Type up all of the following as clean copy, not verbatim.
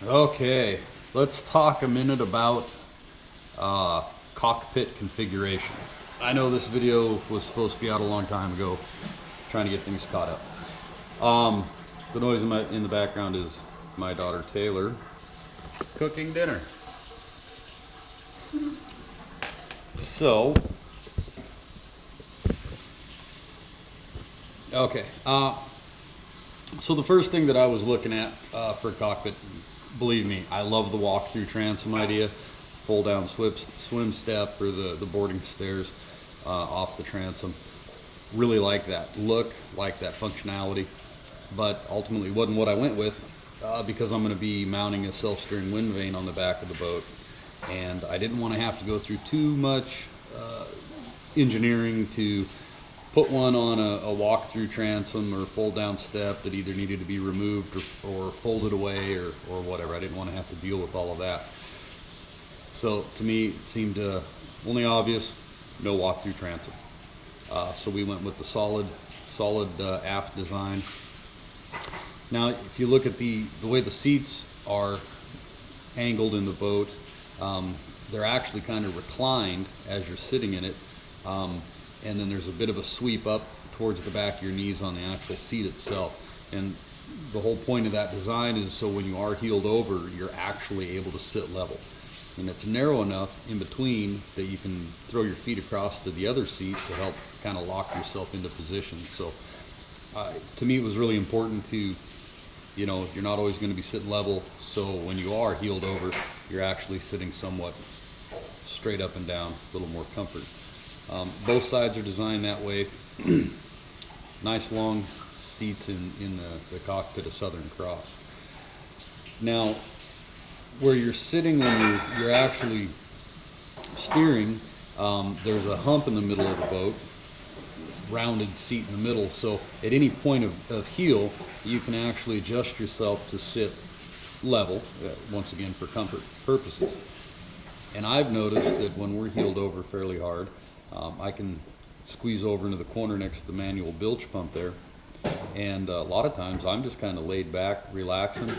Okay, let's talk a minute about cockpit configuration. I know this video was supposed to be out a long time ago, trying to get things caught up. The noise in the background is my daughter Taylor cooking dinner. So, okay. So the first thing that I was looking at for cockpit, believe me, I love the walk-through transom idea. Fold down swim step or the boarding stairs off the transom. Really like that look, like that functionality, but ultimately wasn't what I went with because I'm going to be mounting a self-steering wind vane on the back of the boat, and I didn't want to have to go through too much engineering to put one on a walk-through transom or fold-down step that either needed to be removed or folded away or whatever. I didn't want to have to deal with all of that. So to me, it seemed only obvious, no walk-through transom. So we went with the solid aft design. Now, if you look at the way the seats are angled in the boat, they're actually kind of reclined as you're sitting in it. And then there's a bit of a sweep up towards the back of your knees on the actual seat itself. And the whole point of that design is so when you are heeled over, you're actually able to sit level. And it's narrow enough in between that you can throw your feet across to the other seat to help kind of lock yourself into position. So to me, it was really important to, you're not always going to be sitting level. So when you are heeled over, you're actually sitting somewhat straight up and down, a little more comfort. Both sides are designed that way. Nice long seats in the cockpit of Southern Cross. Now, where you're sitting when you're actually steering, there's a hump in the middle of the boat, rounded seat in the middle, so at any point of heel, you can actually adjust yourself to sit level, once again for comfort purposes. And I've noticed that when we're heeled over fairly hard, I can squeeze over into the corner next to the manual bilge pump there, and a lot of times I'm just kind of laid back, relaxing,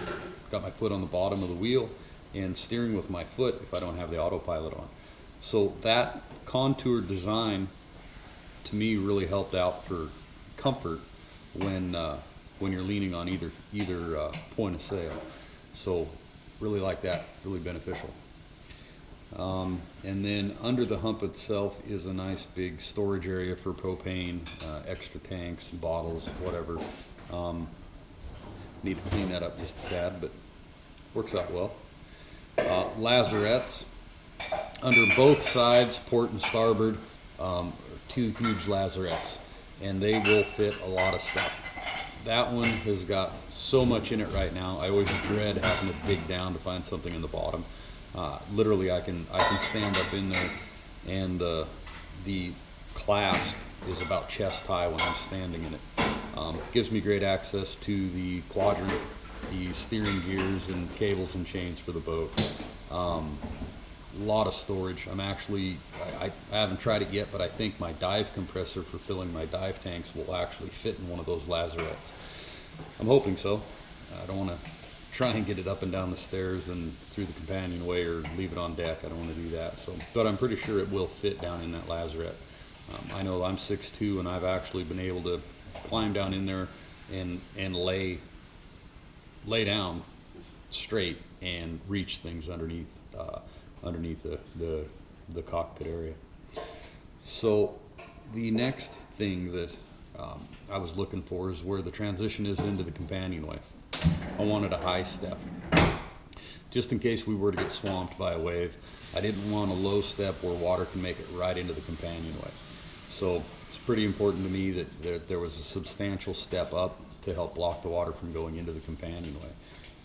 got my foot on the bottom of the wheel and steering with my foot if I don't have the autopilot on. So that contour design to me really helped out for comfort when you're leaning on either point of sail. So really like that, really beneficial. And then under the hump itself is a nice big storage area for propane, extra tanks, bottles, whatever. Need to clean that up just a tad, but works out well. Lazarettes under both sides, port and starboard, two huge lazarettes, and they will fit a lot of stuff. That one has got so much in it right now. I always dread having to dig down to find something in the bottom. Literally, I can stand up in there, and the clasp is about chest high when I'm standing in it. Gives me great access to the quadrant, the steering gears and cables and chains for the boat. A lot of storage. I haven't tried it yet, but I think my dive compressor for filling my dive tanks will actually fit in one of those lazarettes. I'm hoping so. I don't want to try and get it up and down the stairs and through the companionway or leave it on deck. I don't want to do that. So, but I'm pretty sure it will fit down in that lazarette. I know I'm 6'2", and I've actually been able to climb down in there and lay down straight and reach things underneath the cockpit area. So the next thing that I was looking for is where the transition is into the companionway. I wanted a high step, just in case we were to get swamped by a wave. I didn't want a low step where water can make it right into the companionway. So it's pretty important to me that there was a substantial step up to help block the water from going into the companionway.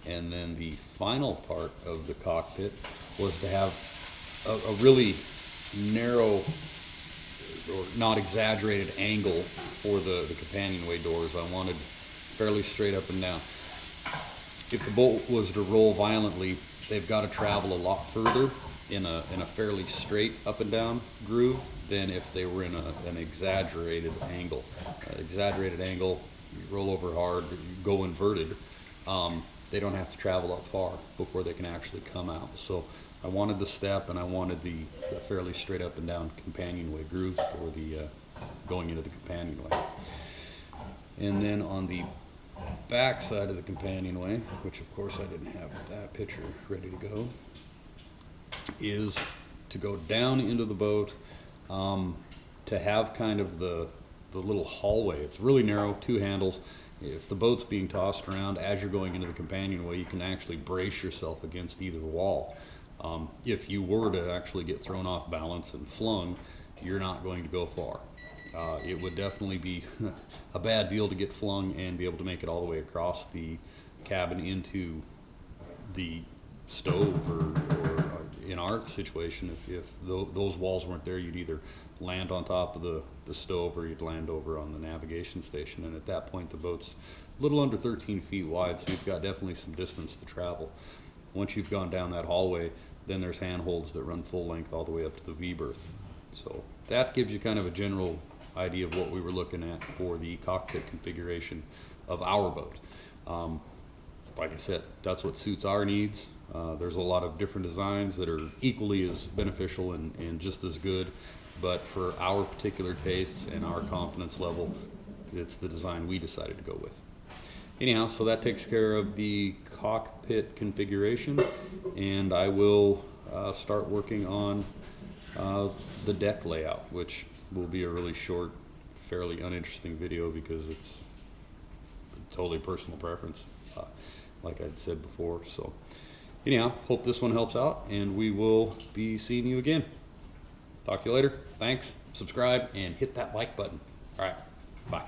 And then the final part of the cockpit was to have a really narrow or not exaggerated angle for the companionway doors. I wanted fairly straight up and down. If the boat was to roll violently, they've got to travel a lot further in a fairly straight up and down groove than if they were in an exaggerated angle. Exaggerated angle, you roll over hard, you go inverted. they don't have to travel up far before they can actually come out. So I wanted the step, and I wanted the fairly straight up and down companionway grooves for the going into the companionway. And then on the back side of the companionway, which of course I didn't have that picture ready to go, is to go down into the boat, to have kind of the little hallway. It's really narrow, 2 handles. If the boat's being tossed around as you're going into the companionway, you can actually brace yourself against either wall. If you were to actually get thrown off balance and flung, you're not going to go far. It would definitely be a bad deal to get flung and be able to make it all the way across the cabin into the stove, or in our situation, if those walls weren't there, you'd either land on top of the stove or you'd land over on the navigation station. And at that point, the boat's a little under 13 feet wide, so you've got definitely some distance to travel. Once you've gone down that hallway, then there's handholds that run full length all the way up to the V-berth. So that gives you kind of a general idea of what we were looking at for the cockpit configuration of our boat. Like I said, that's what suits our needs. There's a lot of different designs that are equally as beneficial and just as good, but for our particular tastes and our confidence level, it's the design we decided to go with. Anyhow, so that takes care of the cockpit configuration, and I will start working on the deck layout, which will be a really short, fairly uninteresting video because it's totally personal preference, like I'd said before. So anyhow, hope this one helps out, and we will be seeing you again. Talk to you later. Thanks. Subscribe and hit that like button. All right. Bye.